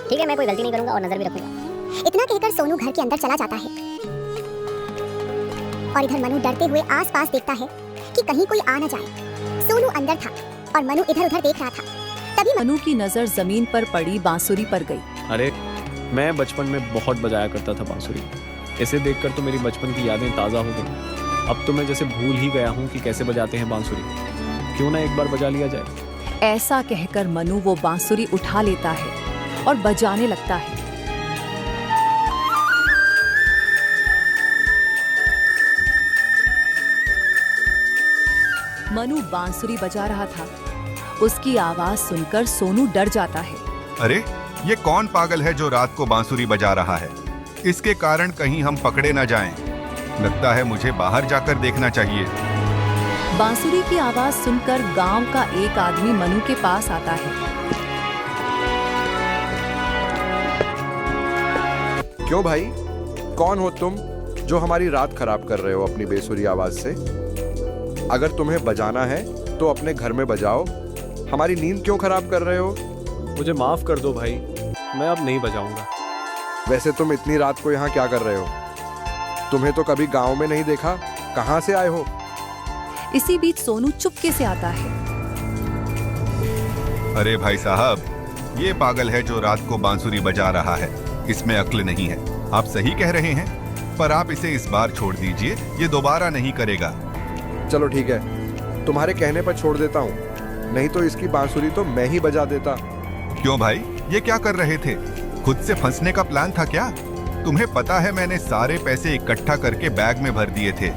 ठीक है, मैं कोई गलती नहीं करूंगा और नजर भी रखूंगा। इतना कहकर सोनू घर के अंदर चला जाता है और इधर मनु डरते हुए आसपास देखता है कि कहीं कोई आ न जाए। सोनू अंदर था और मनु इधर उधर देख रहा था। तभी मनु की नजर जमीन पर पड़ी बांसुरी पर गई। अरे मैं बचपन में बहुत बजाया करता था बांसुरी। इसे देखकर तो मेरी बचपन की यादें ताज़ा हो गई। अब तो मैं जैसे भूल ही गया हूँ कि कैसे बजाते हैं बांसुरी। क्यों ना एक बार बजा लिया जाए। ऐसा कहकर मनु वो बांसुरी उठा लेता है और बजाने लगता है। मनु बांसुरी बजा रहा था। उसकी आवाज सुनकर सोनू डर जाता है। अरे ये कौन पागल है जो रात को बांसुरी बजा रहा है? इसके कारण कहीं हम पकड़े न जाएं। लगता है मुझे बाहर जाकर देखना चाहिए। बांसुरी की आवाज सुनकर गांव का एक आदमी मनु के पास आता है। क्यों भाई, कौन हो तुम जो हमारी रात खराब कर रहे हो अपनी बेसुरी आवाज से? अगर तुम्हें बजाना है तो अपने घर में बजाओ, हमारी नींद क्यों खराब कर रहे हो? मुझे माफ़ कर दो भाई, मैं अब नहीं बजाऊंगा। वैसे तुम इतनी रात को यहाँ क्या कर रहे हो? तुम्हें तो कभी गांव में नहीं देखा, कहाँ से आए हो? इसी बीच सोनू चुपके से आता है। अरे भाई साहब, ये पागल है जो रात को बांसुरी बजा रहा है। इसमें अक्ल नहीं है। आप सही कह रहे हैं, पर आप इसे इस बार छोड़ दीजिए, ये दोबारा नहीं करेगा। चलो ठीक है, तुम्हारे कहने पर छोड़ देता हूँ, नहीं तो इसकी बांसुरी तो मैं ही बजा देता। क्यों भाई, ये क्या कर रहे थे? खुद से फंसने का प्लान था क्या? तुम्हें पता है मैंने सारे पैसे इकट्ठा करके बैग में भर दिए थे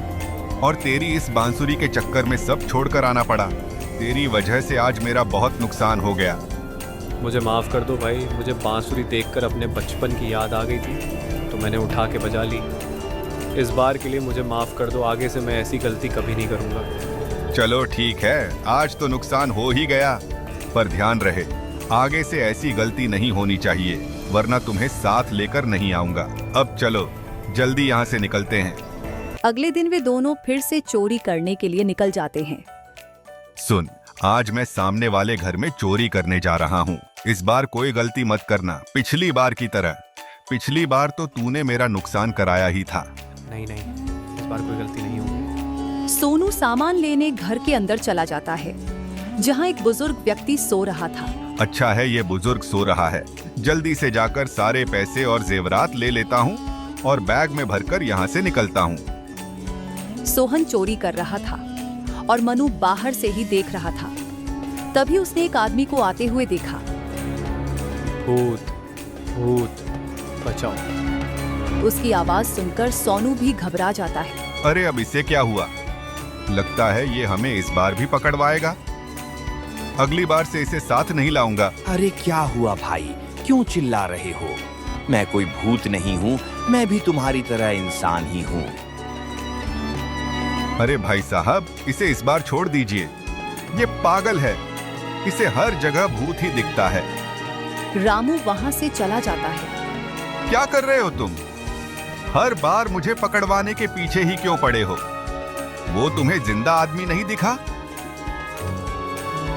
और तेरी इस बांसुरी के चक्कर में सब छोड़कर आना पड़ा। तेरी वजह से आज मेरा बहुत नुकसान हो गया। मुझे माफ़ कर दो भाई, मुझे बांसुरी देखकर अपने बचपन की याद आ गई थी तो मैंने उठा के बजा ली। इस बार के लिए मुझे माफ़ कर दो, आगे से मैं ऐसी गलती कभी नहीं करूँगा। चलो ठीक है, आज तो नुकसान हो ही गया, पर ध्यान रहे आगे से ऐसी गलती नहीं होनी चाहिए, वरना तुम्हें साथ लेकर नहीं आऊंगा। अब चलो जल्दी यहाँ से निकलते हैं। अगले दिन वे दोनों फिर से चोरी करने के लिए निकल जाते हैं। सुन, आज मैं सामने वाले घर में चोरी करने जा रहा हूँ। इस बार कोई गलती मत करना, पिछली बार की तरह। पिछली बार तो तूने मेरा नुकसान कराया ही था। नहीं, इस बार कोई गलती नहीं होगी। सोनू सामान लेने घर के अंदर चला जाता है, जहाँ एक बुजुर्ग व्यक्ति सो रहा था। अच्छा है ये बुजुर्ग सो रहा है। जल्दी से जाकर सारे पैसे और जेवरात ले लेता हूँ और बैग में भरकर यहाँ से निकलता हूँ। सोहन चोरी कर रहा था और मनु बाहर से ही देख रहा था। तभी उसने एक आदमी को आते हुए देखा। भूत भूत बचाओ। उसकी आवाज सुनकर सोनू भी घबरा जाता है। अरे अब इसे क्या हुआ? लगता है ये हमें इस बार भी पकड़वाएगा। अगली बार से इसे साथ नहीं लाऊंगा। अरे क्या हुआ भाई, क्यों चिल्ला रहे हो? मैं कोई भूत नहीं हूँ, मैं भी तुम्हारी तरह इंसान ही हूँ। अरे भाई साहब, इसे इस बार छोड़ दीजिए। ये पागल है, इसे हर जगह भूत ही दिखता है। रामू वहाँ से चला जाता है। क्या कर रहे हो तुम? हर बार मुझे पकड़वाने के पीछे ही क्यों पड़े हो? वो तुम्हें जिंदा आदमी नहीं दिखा?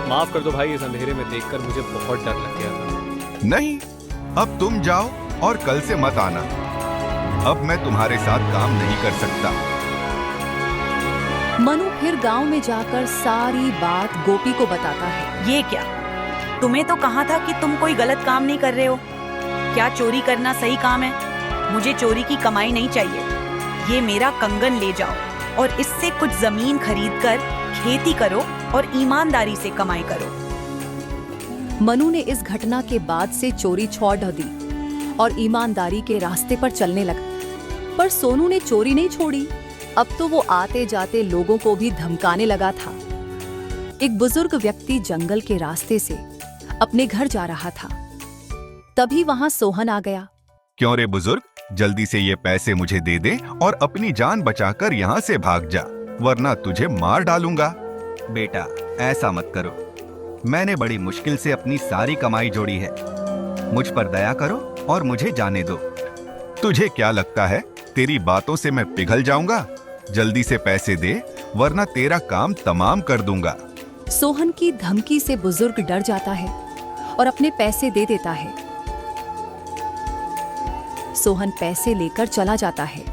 माफ़ कर दो भाई, इस अंधेरे में देखकर मुझे बहुत डर लग गया था। नहीं, अब तुम जाओ और कल से मत आना। अब मैं तुम्हारे साथ काम नहीं कर सकता। मनु फिर गांव में जाकर सारी बात गोपी को बताता है। ये क्या, तुम्हें तो कहा था कि तुम कोई गलत काम नहीं कर रहे हो। क्या चोरी करना सही काम है? मुझे चोरी की कमाई नहीं चाहिए। ये मेरा कंगन ले जाओ और इससे कुछ जमीन खरीदकर खेती करो और ईमानदारी से कमाई करो। मनु ने इस घटना के बाद से चोरी छोड़ दी और ईमानदारी के रास्ते पर चलने लगा। पर सोनू ने चोरी नहीं छोड़ी। अब तो वो आते जाते लोगों को भी धमकाने लगा था। एक बुजुर्ग व्यक्ति जंगल के रास्ते से अपने घर जा रहा था। तभी वहां सोहन आ गया। क्यों रे बुजुर्ग, जल्दी से ये पैसे मुझे दे दे और अपनी जान बचाकर यहाँ से भाग जा, वरना तुझे मार डालूंगा। बेटा ऐसा मत करो, मैंने बड़ी मुश्किल से अपनी सारी कमाई जोड़ी है। मुझ पर दया करो और मुझे जाने दो। तुझे क्या लगता है तेरी बातों से मैं पिघल जाऊंगा? जल्दी से पैसे दे, वरना तेरा काम तमाम कर दूंगा। सोहन की धमकी से बुजुर्ग डर जाता है और अपने पैसे दे देता है। सोहन पैसे लेकर चला जाता है।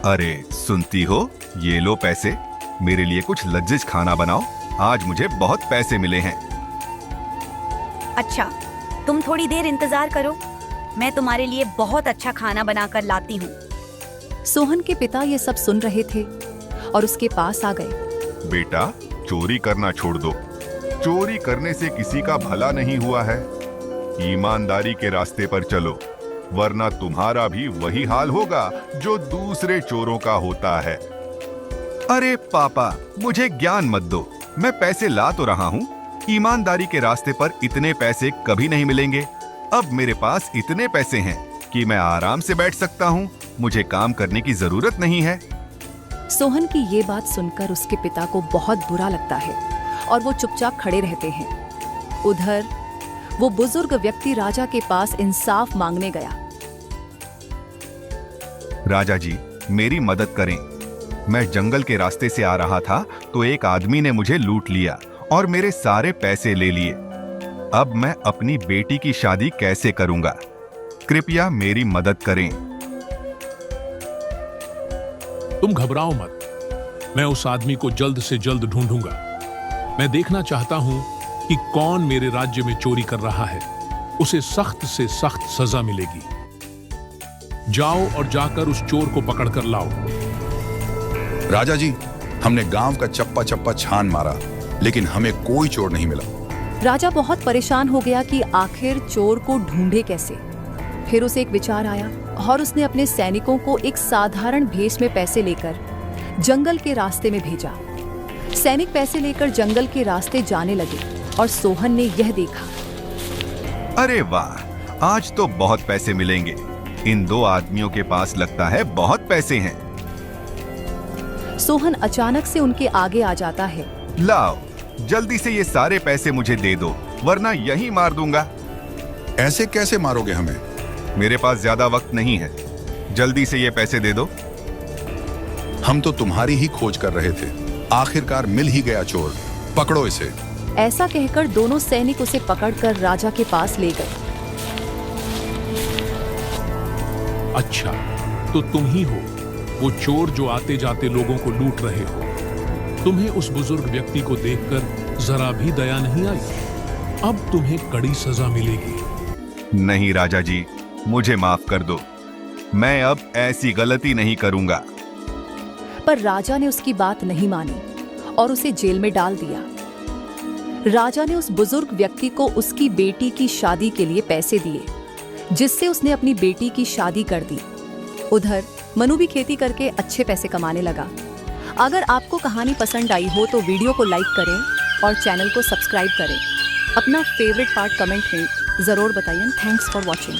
अरे सुनती हो, ये लो पैसे, मेरे लिए कुछ लजीज खाना बनाओ, आज मुझे बहुत पैसे मिले हैं। अच्छा, तुम थोड़ी देर इंतजार करो, मैं तुम्हारे लिए बहुत अच्छा खाना बनाकर लाती हूँ। सोहन के पिता ये सब सुन रहे थे और उसके पास आ गए। बेटा, चोरी करना छोड़ दो। चोरी करने से किसी का भला नहीं हुआ है। ईमानदारी के रास्ते पर चलो, वरना तुम्हारा भी वही हाल होगा जो दूसरे चोरों का होता है। अरे पापा, मुझे ज्ञान मत दो, मैं पैसे ला तो रहा हूँ। ईमानदारी के रास्ते पर इतने पैसे कभी नहीं मिलेंगे। अब मेरे पास इतने पैसे हैं कि मैं आराम से बैठ सकता हूँ, मुझे काम करने की जरूरत नहीं है। सोहन की ये बात सुनकर उसके पिता को बहुत बुरा लगता है और वो चुपचाप खड़े रहते हैं। उधर वो बुजुर्ग व्यक्ति राजा के पास इंसाफ मांगने गया। राजा जी, मेरी मदद करें। मैं जंगल के रास्ते से आ रहा था तो एक आदमी ने मुझे लूट लिया और मेरे सारे पैसे ले लिए। अब मैं अपनी बेटी की शादी कैसे करूंगा? कृपया मेरी मदद करें। तुम घबराओ मत, मैं उस आदमी को जल्द से जल्द ढूंढूंगा। मैं देखना चाहता हूं कि कौन मेरे राज्य में चोरी कर रहा है। उसे सख्त से सख्त सजा मिलेगी। जाओ और जाकर उस चोर को पकड़कर लाओ। राजा जी, हमने गांव का चप्पा चप्पा छान मारा, लेकिन हमें कोई चोर नहीं मिला। राजा बहुत परेशान हो गया कि आखिर चोर को ढूंढे कैसे। फिर उसे एक विचार आया और उसने अपने सैनिकों को एक साधारण भेष में पैसे लेकर जंगल के रास्ते में भेजा। सैनिक पैसे लेकर जंगल के रास्ते जाने लगे और सोहन ने यह देखा। अरे वाह, आज तो बहुत पैसे मिलेंगे। इन दो आदमियों के पास लगता है बहुत पैसे हैं। सोहन अचानक से उनके आगे आ जाता है। लाओ, जल्दी से ये सारे पैसे मुझे दे दो, वरना यहीं मार दूंगा। ऐसे कैसे मारोगे हमें? मेरे पास ज्यादा वक्त नहीं है, जल्दी से ये पैसे दे दो। हम तो तुम्हारी ही खोज कर रहे थे, आखिरकार मिल ही गया चोर। पकड़ो इसे। ऐसा कहकर दोनों सैनिक उसे पकड़कर राजा के पास ले गए। अच्छा, तो तुम ही हो वो चोर जो आते जाते लोगों को लूट रहे हो। तुम्हें उस बुजुर्ग व्यक्ति को देखकर जरा भी दया नहीं आई। अब तुम्हें कड़ी सजा मिलेगी। नहीं राजा जी, मुझे माफ कर दो, मैं अब ऐसी गलती नहीं करूंगा। पर राजा ने उसकी बात नहीं मानी और उसे जेल में डाल दिया। राजा ने उस बुजुर्ग व्यक्ति को उसकी बेटी की शादी के लिए पैसे दिए, जिससे उसने अपनी बेटी की शादी कर दी। उधर मनु भी खेती करके अच्छे पैसे कमाने लगा। अगर आपको कहानी पसंद आई हो तो वीडियो को लाइक करें और चैनल को सब्सक्राइब करें। अपना फेवरेट पार्ट कमेंट में जरूर बताइए। Thanks for watching.